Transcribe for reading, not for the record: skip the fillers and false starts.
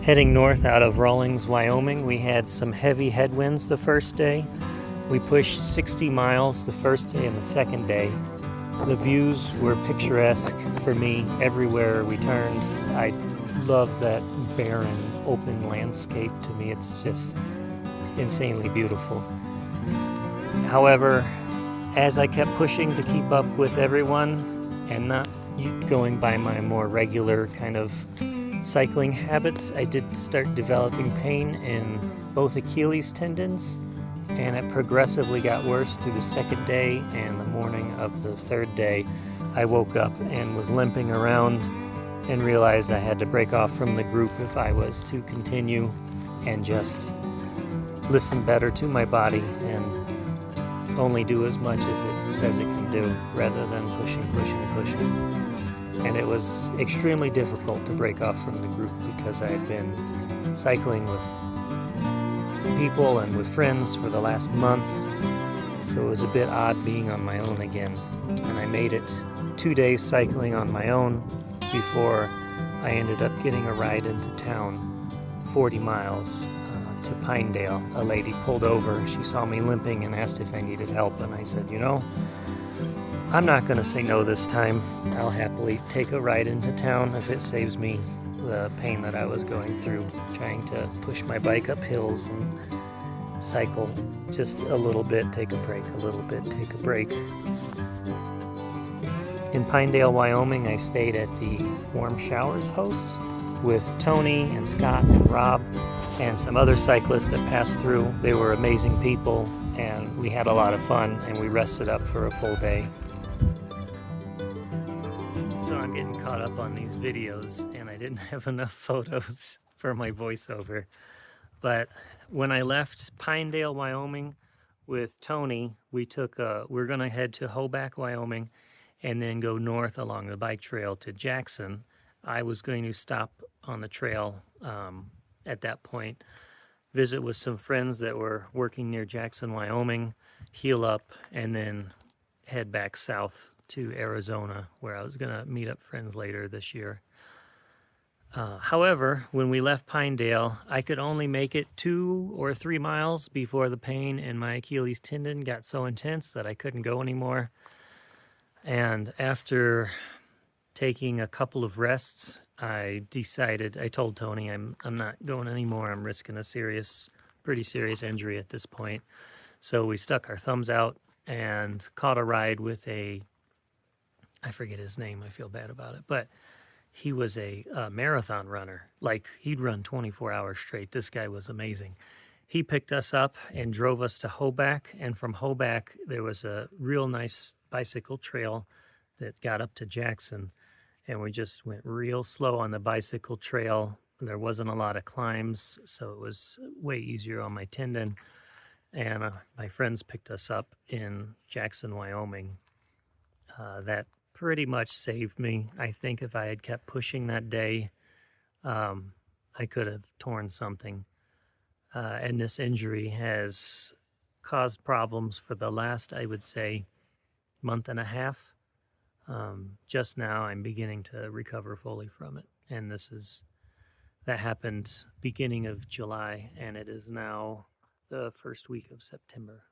Heading north out of Rawlings, Wyoming, we had some heavy headwinds the first day. We pushed 60 miles the first day and the second day. The views were picturesque for me everywhere we turned. I love that barren, open landscape. To me, it's just insanely beautiful. However, as I kept pushing to keep up with everyone and not going by my more regular kind of cycling habits, I did start developing pain in both Achilles tendons, and it progressively got worse through the second day, and the morning of the third day I woke up and was limping around and realized I had to break off from the group if I was to continue and just listen better to my body and only do as much as it says it can do rather than pushing. And it was extremely difficult to break off from the group because I had been cycling with people and with friends for the last month, so it was a bit odd being on my own again. And I made it 2 days cycling on my own before I ended up getting a ride into town, 40 miles to Pinedale. A lady pulled over, she saw me limping and asked if I needed help, and I said, I'm not going to say no this time. I'll happily take a ride into town if it saves me the pain that I was going through trying to push my bike up hills and cycle just a little bit, take a break, a little bit, take a break. In Pinedale, Wyoming, I stayed at the Warm Showers host with Tony and Scott and Rob and some other cyclists that passed through. They were amazing people, and we had a lot of fun, and we rested up for a full day. So I'm getting caught up on these videos, and I didn't have enough photos for my voiceover. But when I left Pinedale, Wyoming with Tony, we're going to head to Hoback, Wyoming, and then go north along the bike trail to Jackson. I was going to stop on the trail at that point, visit with some friends that were working near Jackson, Wyoming, heal up, and then head back south to Arizona, where I was going to meet up friends later this year. However, when we left Pinedale, I could only make it 2 or 3 miles before the pain in my Achilles tendon got so intense that I couldn't go anymore. And after taking a couple of rests, I told Tony I'm not going anymore. I'm risking a pretty serious injury at this point. So we stuck our thumbs out and caught a ride with I forget his name, I feel bad about it, but he was a marathon runner. Like, he'd run 24 hours straight. This guy was amazing. He picked us up and drove us to Hoback, and from Hoback there was a real nice bicycle trail that got up to Jackson, and we just went real slow on the bicycle trail. There wasn't a lot of climbs, so it was way easier on my tendon. And my friends picked us up in Jackson, Wyoming. That pretty much saved me. I think if I had kept pushing that day, I could have torn something. And this injury has caused problems for the last, I would say, month and a half. Just now I'm beginning to recover fully from it. And that happened beginning of July, and it is now the first week of September.